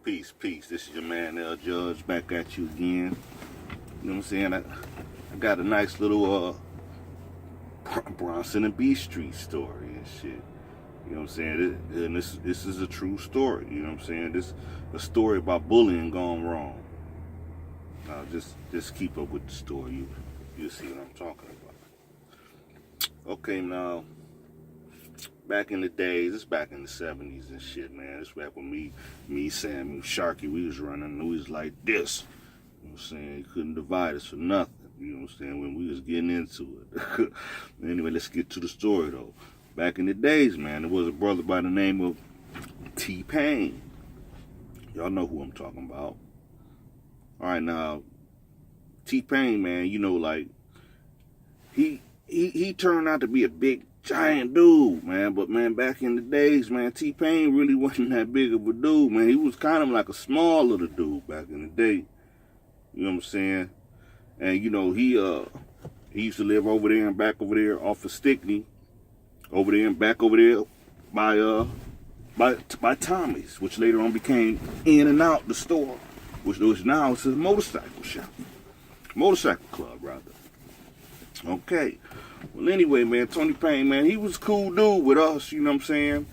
Peace. This is your man, L. Judge, back at you again. You know what I'm saying? I got a nice little Bronson and B.st story and shit. You know what I'm saying? And this is a true story. You know what I'm saying? This a story about bullying gone wrong. Now just keep up with the story. You'll see what I'm talking about. Okay, now. Back in the days, it's back in the 70s and shit, man. It's back when me, Sam, Sharky, we was running, and we was like this. You know what I'm saying? You couldn't divide us for nothing. You know what I'm saying? When we was getting into it. Anyway, let's get to the story, though. Back in the days, man, there was a brother by the name of Paine. Y'all know who I'm talking about. All right, now, Paine, man, you know, like, he turned out to be a big, giant dude, man. But, man, back in the days, man, Paine really wasn't that big of a dude, man. He was kind of like a small little dude back in the day. You know what I'm saying? And, you know, he used to live over there and back over there off of Stickney. Over there and back over there by Tommy's, which later on became In and Out, the store, which now is a motorcycle shop. Motorcycle club, rather. Okay. Well, anyway, man, Tony Paine, man, he was a cool dude with us, you know what I'm saying?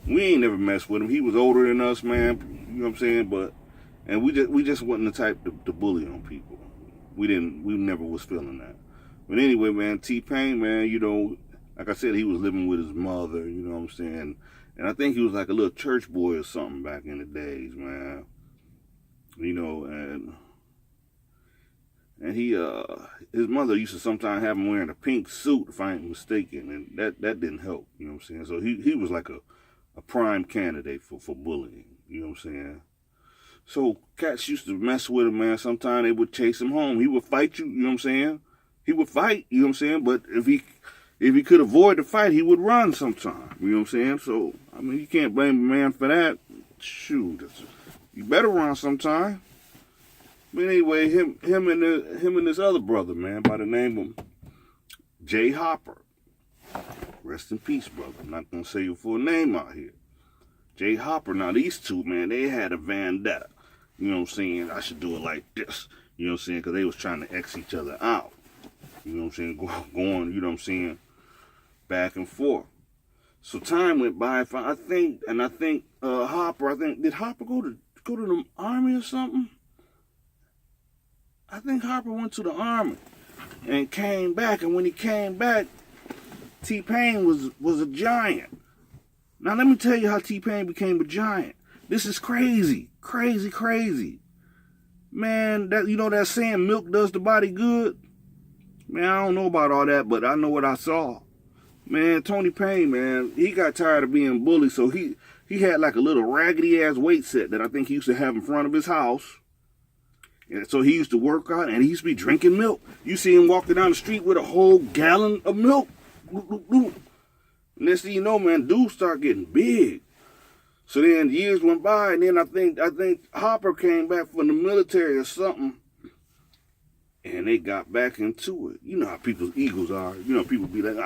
We ain't never messed with him. He was older than us, man, you know what I'm saying? And we just wasn't the type to bully on people. We never was feeling that. But anyway, man, Paine, man, you know, like I said, he was living with his mother, you know what I'm saying? And I think he was like a little church boy or something back in the days, man. You know, and he, his mother used to sometimes have him wearing a pink suit, if I ain't mistaken, and that didn't help, you know what I'm saying? So he was like a prime candidate for bullying, you know what I'm saying? So cats used to mess with him, man. Sometimes they would chase him home. He would fight you, you know what I'm saying? He would fight, you know what I'm saying? But if he could avoid the fight, he would run sometime, you know what I'm saying? So, I mean, you can't blame a man for that. Shoot, you better run sometime. But anyway, him and this other brother, man, by the name of Jay Hopper. Rest in peace, brother. I'm not going to say your full name out here. Jay Hopper. Now, these two, man, they had a vendetta. You know what I'm saying? I should do it like this. You know what I'm saying? Because they was trying to X each other out. You know what I'm saying? Going, you know what I'm saying? Back and forth. So time went by. I think Hopper, did Hopper go to the army or something? I think Hopper went to the army and came back. And when he came back, Paine was a giant. Now, let me tell you how Paine became a giant. This is crazy. Crazy. Man, that saying, milk does the body good? Man, I don't know about all that, but I know what I saw. Man, Tony Paine, man, he got tired of being bullied, so he had like a little raggedy-ass weight set that I think he used to have in front of his house. And so he used to work out, and he used to be drinking milk. You see him walking down the street with a whole gallon of milk. Next thing you know, man, dudes start getting big. So then years went by, and then I think Hopper came back from the military or something, and they got back into it. You know how people's egos are. You know, people be like,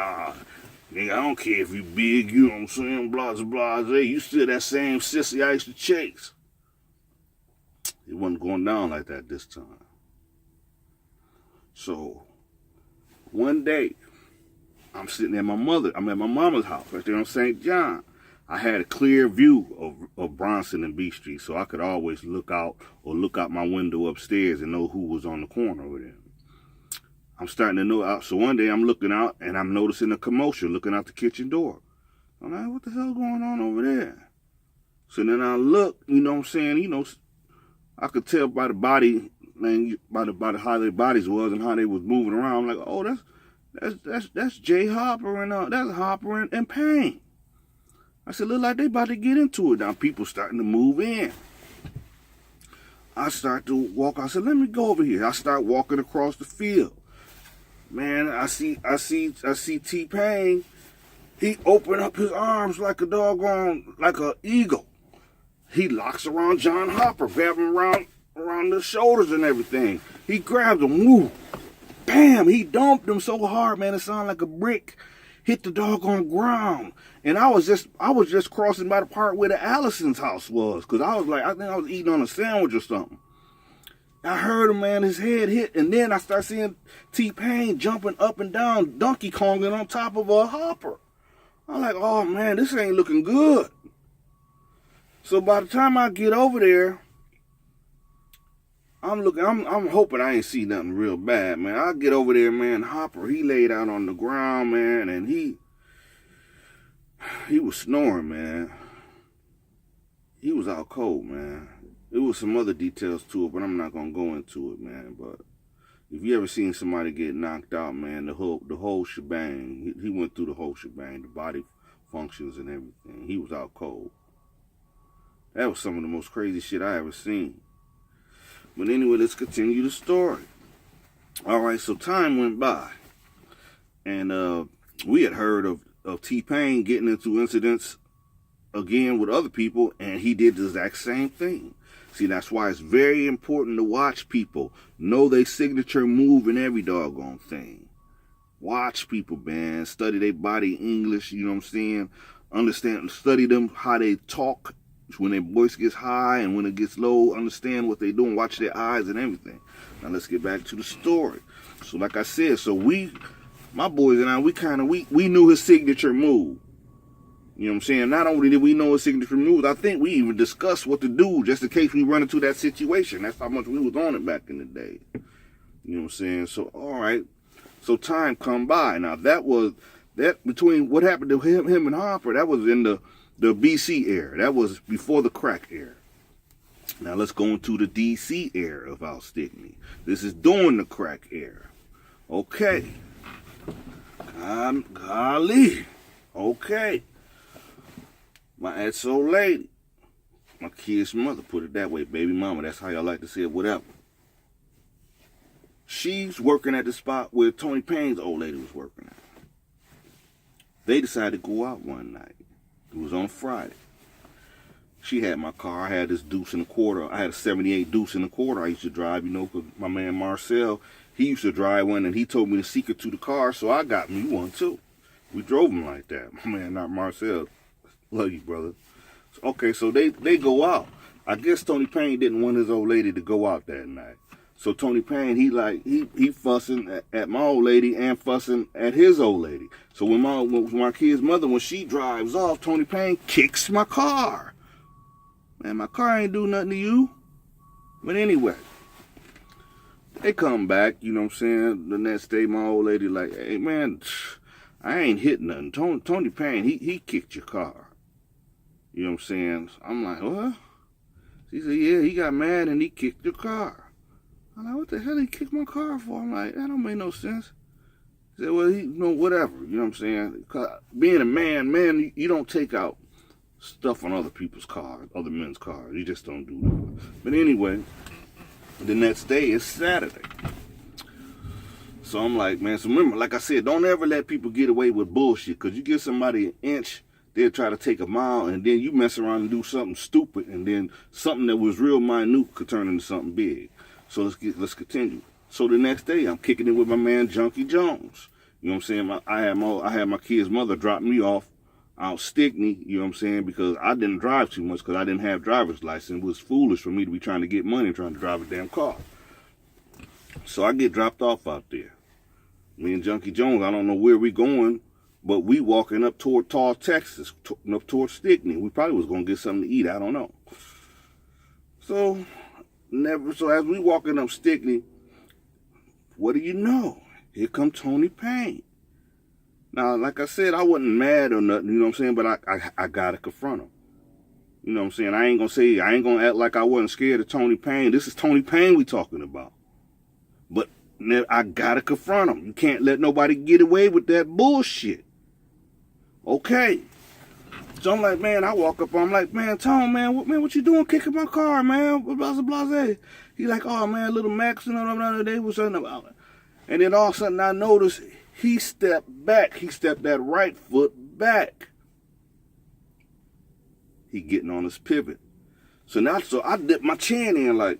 nigga, I don't care if you big, you know what I'm saying, blah, blah, blah. You still that same sissy I used to chase. It wasn't going down like that this time. So, one day, I'm sitting I'm at my mama's house right there on St. John. I had a clear view of Bronson and B.st, so I could always look out my window upstairs and know who was on the corner over there. I'm starting to know out. So one day I'm looking out and I'm noticing a commotion looking out the kitchen door. I'm like, what the hell's going on over there? So then I look, you know what I'm saying, you know, I could tell by the body, man, by how their bodies was and how they was moving around. I'm like, oh, that's Jay Hopper and that's Hopper and Paine. I said, look like they about to get into it. Now people starting to move in. I start to walk. I said, let me go over here. I start walking across the field. Man, I see Paine. He opened up his arms like a doggone, like an eagle. He locks around John Hopper, grab him around the shoulders and everything. He grabbed him, woo, bam, he dumped him so hard, man, it sounded like a brick hit the doggone ground. And I was just crossing by the part where the Allison's house was. Because I was like, I think I was eating on a sandwich or something. I heard him, man, his head hit. And then I started seeing T-Paine jumping up and down, Donkey Konging on top of a hopper. I'm like, oh, man, this ain't looking good. So by the time I get over there, I'm hoping I ain't see nothing real bad, man. I get over there, man, Hopper, he laid out on the ground, man, and he was snoring, man. He was out cold, man. There was some other details to it, but I'm not gonna go into it, man. But if you ever seen somebody get knocked out, man, the whole shebang, he went through the whole shebang, the body functions and everything. He was out cold. That was some of the most crazy shit I ever seen. But anyway, let's continue the story. All right, so time went by, and we had heard of T-Paine getting into incidents again with other people, and he did the exact same thing. See, that's why it's very important to watch people. Know their signature move in every doggone thing. Watch people, man. Study their body English, you know what I'm saying? Understand, study them, how they talk. When their voice gets high and when it gets low, understand what they're doing. Watch their eyes and everything. Now let's get back to the story. So like I said, so my boys and I, we knew his signature move. You know what I'm saying? Not only did we know his signature moves, I think we even discussed what to do just in case we run into that situation. That's how much we was on it back in the day. You know what I'm saying? So, all right. So time come by. Now that between what happened to him and Harper, that was in the BC era. That was before the crack era. Now let's go into the DC era of Al Stickney. This is during the crack era. Okay. Golly. Okay. My ex old lady, my kid's mother, put it that way, baby mama, that's how y'all like to say it, whatever. She's working at the spot where Tony Paine's old lady was working at. They decided to go out one night. It was on Friday. She had my car. I had this deuce and a quarter. I had a 78 deuce and a quarter I used to drive, you know, because my man Marcel, he used to drive one, and he told me the secret to the car, so I got me one too. We drove him like that. My man, not Marcel. Love you, brother. Okay, so they go out. I guess Tony Paine didn't want his old lady to go out that night. So Tony Paine, he fussing at my old lady and fussing at his old lady. So when my kid's mother, when she drives off, Tony Paine kicks my car. Man, my car ain't do nothing to you. But anyway, they come back, you know what I'm saying? The next day, my old lady like, hey man, I ain't hit nothing. Tony Paine, he kicked your car. You know what I'm saying? I'm like, what? She said, yeah, he got mad and he kicked your car. I'm like, what the hell he kicked my car for? I'm like, that don't make no sense. He said, well, whatever. You know what I'm saying? 'Cause being a man, you don't take out stuff on other people's cars, other men's cars. You just don't do that. But anyway, the next day is Saturday. So I'm like, man, so remember, like I said, don't ever let people get away with bullshit. Because you give somebody an inch, they'll try to take a mile, and then you mess around and do something stupid, and then something that was real minute could turn into something big. So let's continue. So the next day, I'm kicking it with my man Junkie Jones. You know what I'm saying? I had my kid's mother drop me off out Stickney. You know what I'm saying? Because I didn't drive too much because I didn't have driver's license. It was foolish for me to be trying to get money trying to drive a damn car. So I get dropped off out there. Me and Junkie Jones, I don't know where we going, but we walking up toward Tall, Texas, up toward Stickney. We probably was going to get something to eat. I don't know. So as we walking up Stickney, what do you know? Here come Tony Paine. Now, like I said, I wasn't mad or nothing, you know what I'm saying? But I got to confront him. You know what I'm saying? I ain't going to act like I wasn't scared of Tony Paine. This is Tony Paine we talking about. But I got to confront him. You can't let nobody get away with that bullshit. Okay. So I'm like, man, I walk up, I'm like, man, Tom, man, what you doing kicking my car, man? Blah, blah, blah. He like, oh, man, little Max and all they was something about it. And then all of a sudden I noticed he stepped back. He stepped that right foot back. He getting on his pivot. So I dipped my chin in like,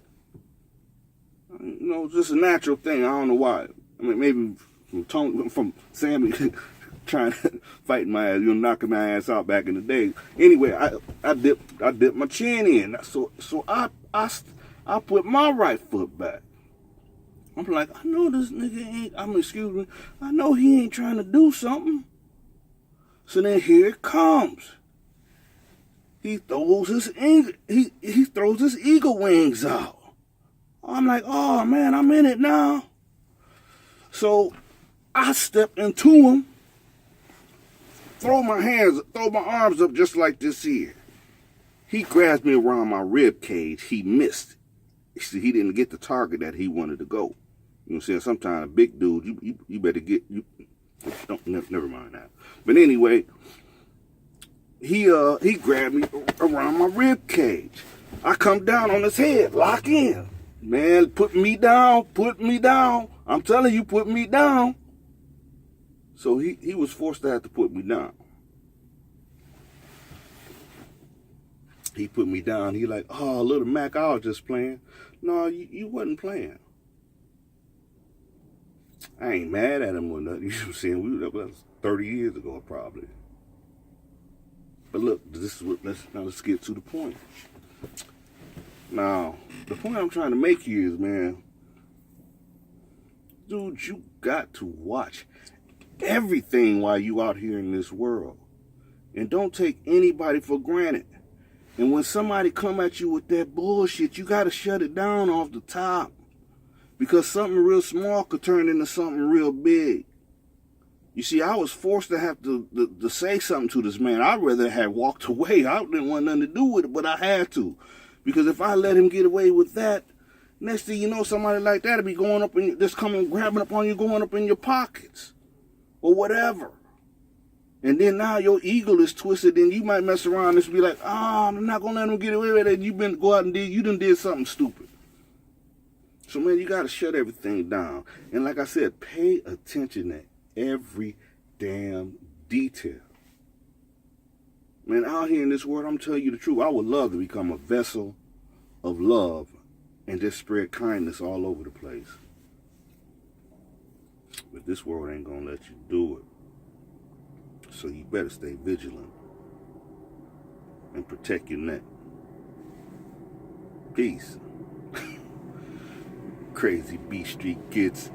you know, just a natural thing. I don't know why. I mean, maybe from Sammy trying to fight my ass, knocking my ass out back in the day. Anyway, I dipped my chin in. So I put my right foot back. I'm like, I know this nigga ain't, excuse me, I know he ain't trying to do something. So then here it comes. He throws his eagle wings out. I'm like, oh man, I'm in it now. So I step into him, throw my arms up just like this here. He grabs me around my rib cage. He missed. He didn't get the target that he wanted to go. You know what I'm saying? Sometimes a big dude, you better get, never mind that. But anyway, he grabbed me around my rib cage. I come down on his head, lock in. Man, put me down. I'm telling you, put me down. So he was forced to have to put me down. He put me down. He like, oh, little Mac, I was just playing. No, you wasn't playing. I ain't mad at him or nothing. You know what I'm saying? That was 30 years ago, probably. But look, this is what. Let's get to the point. Now, the point I'm trying to make here is, man, dude, you got to watch everything while you out here in this world, and don't take anybody for granted. And when somebody come at you with that bullshit, you got to shut it down off the top. Because something real small could turn into something real big. You see, I was forced to have to say something to this man. I'd rather have walked away. I didn't want nothing to do with it, but I had to. Because if I let him get away with that, next thing you know, somebody like that will be going up and just coming, grabbing up on you, going up in your pockets. Or whatever. And then now your ego is twisted, and you might mess around and be like, I'm not going to let him get away with it. You done did something stupid. So, man, you got to shut everything down. And like I said, pay attention to every damn detail. Man, out here in this world, I'm telling you the truth. I would love to become a vessel of love and just spread kindness all over the place. But this world ain't going to let you do it. So you better stay vigilant and protect your neck. Peace. Crazy B.st kids.